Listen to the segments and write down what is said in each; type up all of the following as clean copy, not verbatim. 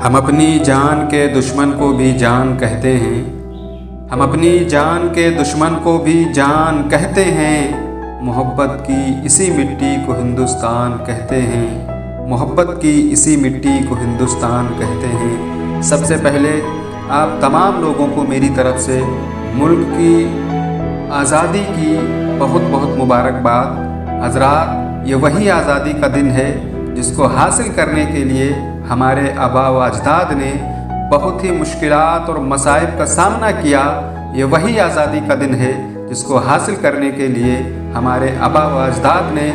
हम अपनी जान के दुश्मन को भी जान कहते हैं। हम अपनी जान के दुश्मन को भी जान कहते हैं। मोहब्बत की इसी मिट्टी को हिंदुस्तान कहते हैं। मोहब्बत की इसी मिट्टी को हिंदुस्तान कहते हैं। सबसे पहले आप तमाम लोगों को मेरी तरफ से मुल्क की आज़ादी की बहुत बहुत मुबारकबाद। हज़रात, ये वही आज़ादी का दिन है जिसको हासिल करने के लिए हमारे आबा व अजदाद ने बहुत ही मुश्किलात और मसाइब का सामना किया। ये वही आज़ादी का दिन है जिसको हासिल करने के लिए हमारे आबा व अजदाद ने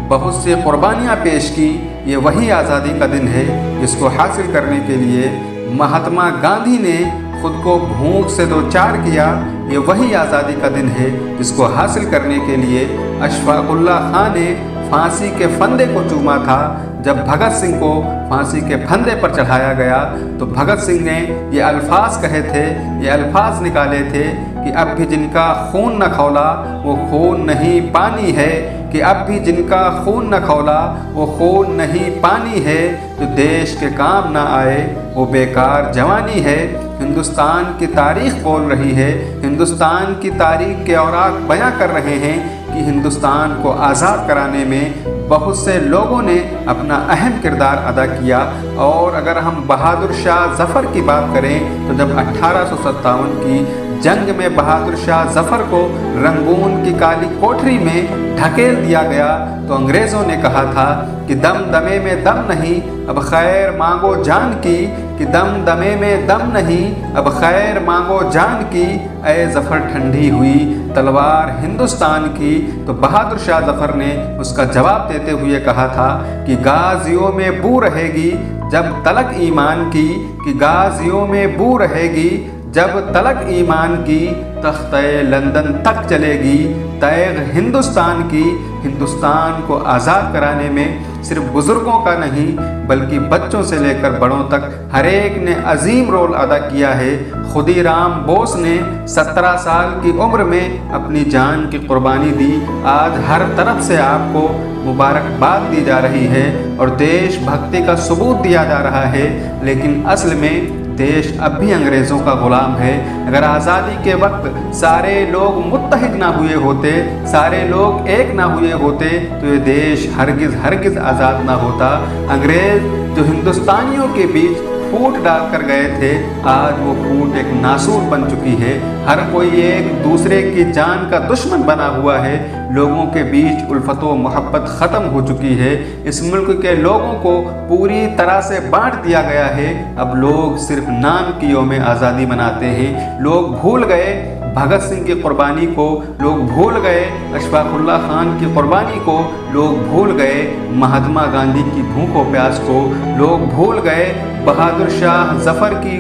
बहुत सी कुर्बानियाँ पेश की। ये वही आज़ादी का दिन है जिसको हासिल करने के लिए महात्मा गांधी ने खुद को भूख से दो चार किया। ये वही आज़ादी का दिन है जिसको हासिल करने के लिए अशफाक़ुल्लाह खां ने फांसी के फंदे को चूमा था। जब भगत सिंह को फांसी के फंदे पर चढ़ाया गया तो भगत सिंह ने ये अल्फाज कहे थे, ये अल्फाज निकाले थे कि अब भी जिनका खून न खौला वो खून नहीं पानी है, कि अब भी जिनका खून न खौला वो खून नहीं पानी है, जो देश के काम ना आए वो बेकार जवानी है। हिंदुस्तान की तारीख़ बोल रही है, हिंदुस्तान की तारीख़ के औराक बयां कर रहे हैं कि हिंदुस्तान को आज़ाद कराने में बहुत से लोगों ने अपना अहम किरदार अदा किया। और अगर हम बहादुर शाह ज़फ़र की बात करें तो जब 1857 की जंग में बहादुर शाह ज़फ़र को रंगून की काली कोठरी में ढकेल दिया गया तो अंग्रेज़ों ने कहा था कि दम दमे में दम नहीं अब खैर मांगो जान की, कि दम दमे में दम नहीं अब खैर मांगो जान की, ऐ ज़फ़र ठंडी हुई तलवार हिंदुस्तान की। तो बहादुर शाह ज़फ़र ने उसका जवाब देते हुए कहा था कि गाज़ियों में बू रहेगी जब तलक ईमान की, कि गाज़ियों में बू रहेगी जब तलक ईमान की, तख्ते लंदन तक चलेगी तैग हिंदुस्तान की। हिंदुस्तान को आज़ाद कराने में सिर्फ बुज़ुर्गों का नहीं बल्कि बच्चों से लेकर बड़ों तक हर एक ने अजीम रोल अदा किया है। खुदीराम बोस ने 17 साल की उम्र में अपनी जान की कुर्बानी दी। आज हर तरफ से आपको मुबारकबाद दी जा रही है और देशभक्ति का सबूत दिया जा रहा है, लेकिन असल में देश अब भी अंग्रेज़ों का ग़ुलाम है। अगर आज़ादी के वक्त सारे लोग मुत्तहिद ना हुए होते, सारे लोग एक ना हुए होते तो ये देश हरगिज़ आज़ाद ना होता। अंग्रेज़ जो हिंदुस्तानियों के बीच फूट डालकर गए थे, आज वो फूट एक नासूर बन चुकी है। हर कोई एक दूसरे की जान का दुश्मन बना हुआ है। लोगों के बीच उल्फत व मोहब्बत ख़त्म हो चुकी है। इस मुल्क के लोगों को पूरी तरह से बांट दिया गया है। अब लोग सिर्फ नाम की यौम आज़ादी मनाते हैं। लोग भूल गए भगत सिंह की कुर्बानी को, लोग भूल गए अशफाक़ुल्लाह खान की कुर्बानी को, लोग भूल गए महात्मा गांधी की भूख व प्यास को, लोग भूल गए बहादुर शाह ज़फ़र की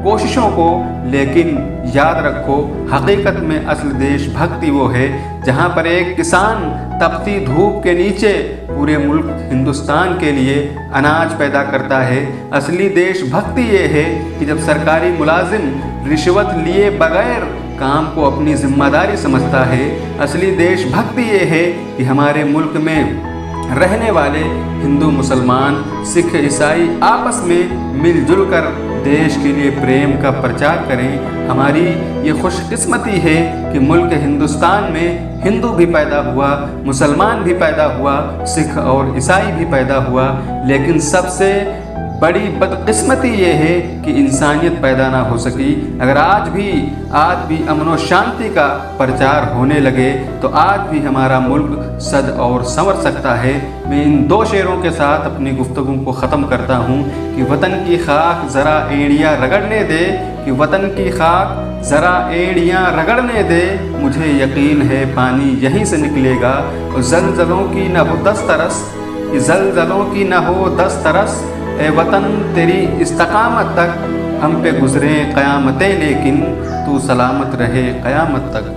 कोशिशों को। लेकिन याद रखो, हकीकत में असल देशभक्ति वो है जहाँ पर एक किसान तपती धूप के नीचे पूरे मुल्क हिंदुस्तान के लिए अनाज पैदा करता है। असली देशभक्ति ये है कि जब सरकारी मुलाजिम रिश्वत लिए बगैर काम को अपनी जिम्मेदारी समझता है। असली देशभक्ति ये है कि हमारे मुल्क में रहने वाले हिंदू मुसलमान सिख ईसाई आपस में मिलजुल कर देश के लिए प्रेम का प्रचार करें। हमारी ये खुशकिस्मती है कि मुल्क हिंदुस्तान में हिंदू भी पैदा हुआ, मुसलमान भी पैदा हुआ, सिख और ईसाई भी पैदा हुआ, लेकिन सबसे बड़ी बदकिस्मती ये है कि इंसानियत पैदा ना हो सकी। अगर आज भी अमन व शांति का प्रचार होने लगे तो आज भी हमारा मुल्क सद और संवर सकता है। मैं इन दो शेरों के साथ अपनी गुफ्तगू को ख़त्म करता हूँ कि वतन की खाक ज़रा एड़ियाँ रगड़ने दे, कि वतन की खाक ज़रा एड़ियाँ रगड़ने दे, मुझे यकीन है पानी यहीं से निकलेगा। और ज़लज़लों की न हो दस्तरस, कि ज़लज़लों की न हो दस्तरस, ए वतन तेरी इस्तकामत तक हम पे गुज़रे क़यामतें, लेकिन तू सलामत रहे क़यामत तक।